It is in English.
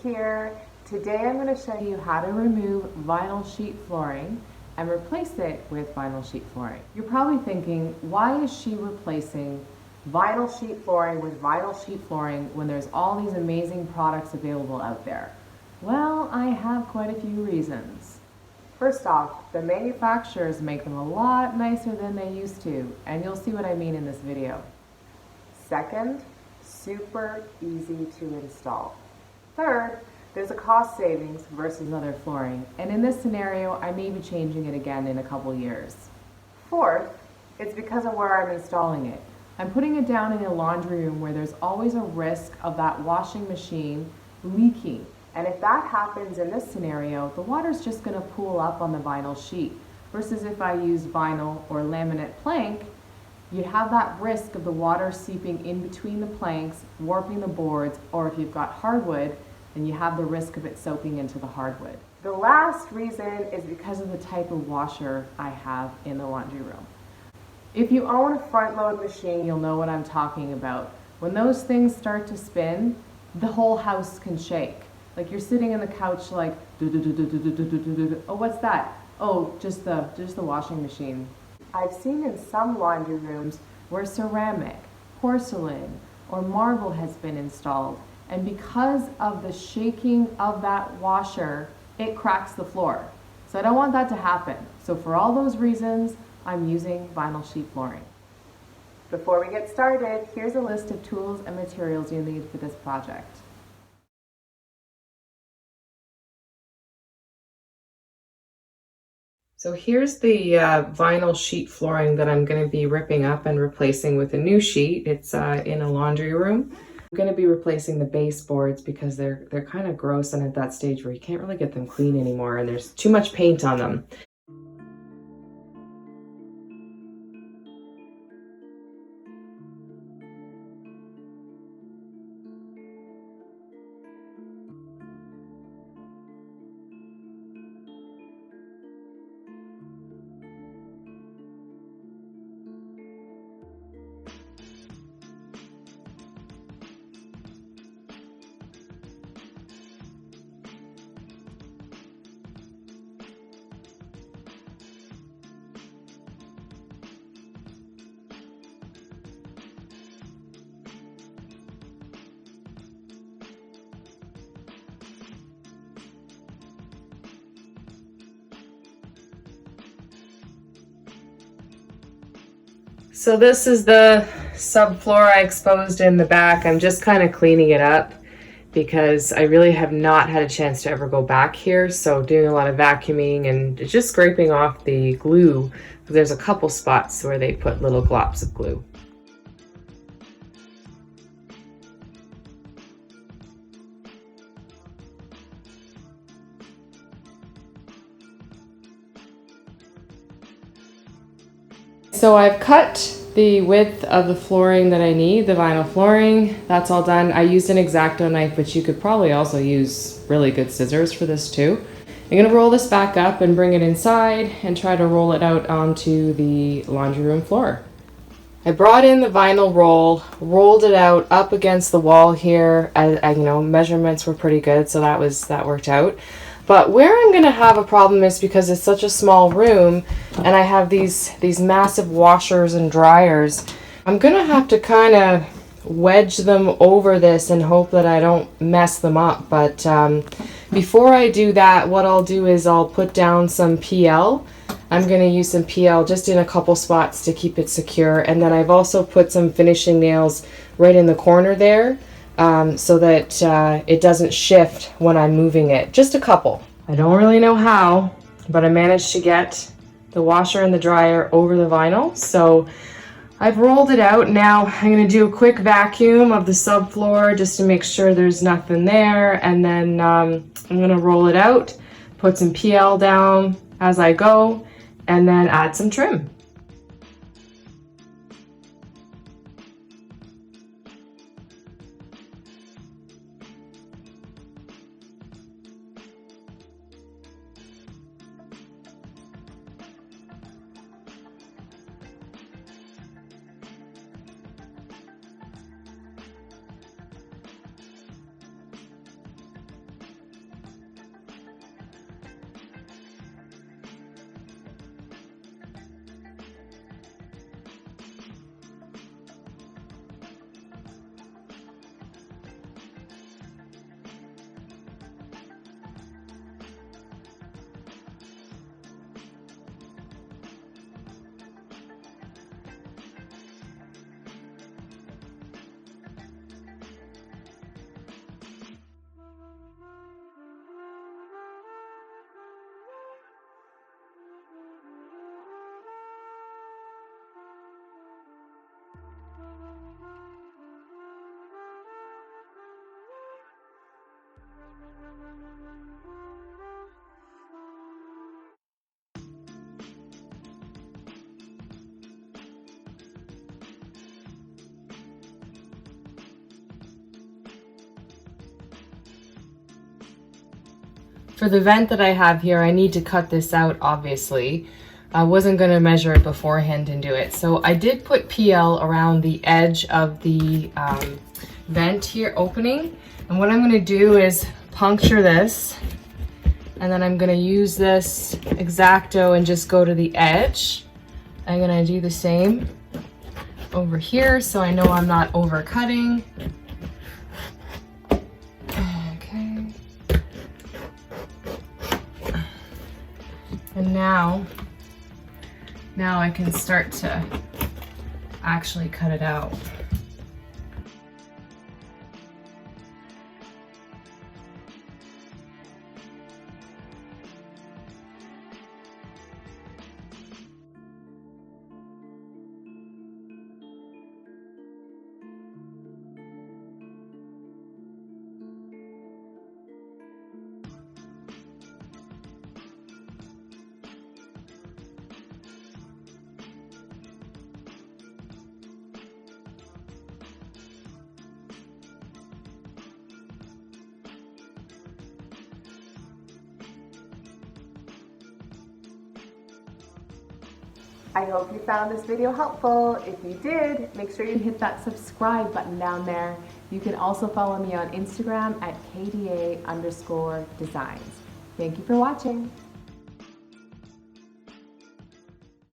here. Today I'm going to show you how to remove vinyl sheet flooring and replace it with vinyl sheet flooring. You're probably thinking, why is she replacing vinyl sheet flooring with vinyl sheet flooring when there's all these amazing products available out there? Well, I have quite a few reasons. First off, the manufacturers make them a lot nicer than they used to, and you'll see what I mean in this video. Second, super easy to install. Third, there's a cost savings versus other flooring, and in this scenario, I may be changing it again in a couple years. Fourth, it's because of where I'm installing it. I'm putting it down in a laundry room where there's always a risk of that washing machine leaking. And if that happens in this scenario, the water's just going to pool up on the vinyl sheet. Versus if I use vinyl or laminate plank, you'd have that risk of the water seeping in between the planks, warping the boards, or if you've got hardwood, then you have the risk of it soaking into the hardwood. The last reason is because of the type of washer I have in the laundry room. If you own a front load machine, you'll know what I'm talking about. When those things start to spin, the whole house can shake. Like you're sitting on the couch like, oh, what's that? Oh, just the washing machine. I've seen in some laundry rooms where ceramic, porcelain, or marble has been installed, and because of the shaking of that washer, it cracks the floor. So I don't want that to happen. So for all those reasons, I'm using vinyl sheet flooring. Before we get started, here's a list of tools and materials you need for this project. So here's the vinyl sheet flooring that I'm going to be ripping up and replacing with a new sheet. It's in a laundry room. I'm going to be replacing the baseboards because they're kind of gross and at that stage where you can't really get them clean anymore and there's too much paint on them. So this is the subfloor I exposed in the back. I'm just kind of cleaning it up because I really have not had a chance to ever go back here. So doing a lot of vacuuming and just scraping off the glue. There's a couple spots where they put little globs of glue. So I've cut the width of the flooring that I need, the vinyl flooring. That's all done. I used an X-Acto knife, but you could probably also use really good scissors for this too. I'm gonna roll this back up and bring it inside and try to roll it out onto the laundry room floor. I brought in the vinyl roll, rolled it out up against the wall here. You know, measurements were pretty good, so that worked out. But where I'm going to have a problem is because it's such a small room and I have these massive washers and dryers. I'm going to have to kind of wedge them over this and hope that I don't mess them up. But before I do that, what I'll do is I'll put down some PL. I'm going to use some PL just in a couple spots to keep it secure. And then I've also put some finishing nails right in the corner there. So that it doesn't shift when I'm moving it. Just a couple. I don't really know how, but I managed to get the washer and the dryer over the vinyl. So I've rolled it out. Now I'm going to do a quick vacuum of the subfloor just to make sure there's nothing there. And then I'm going to roll it out, put some PL down as I go, and then add some trim. For the vent that I have here, I need to cut this out, obviously. I wasn't going to measure it beforehand and do it. So I did put PL around the edge of the vent here opening. And what I'm going to do is puncture this. And then I'm going to use this X-Acto and just go to the edge. I'm going to do the same over here so I know I'm not overcutting. Okay. And now I can start to actually cut it out. I hope you found this video helpful. If you did, make sure you hit that subscribe button down there. You can also follow me on Instagram at KDA_designs. Thank you for watching.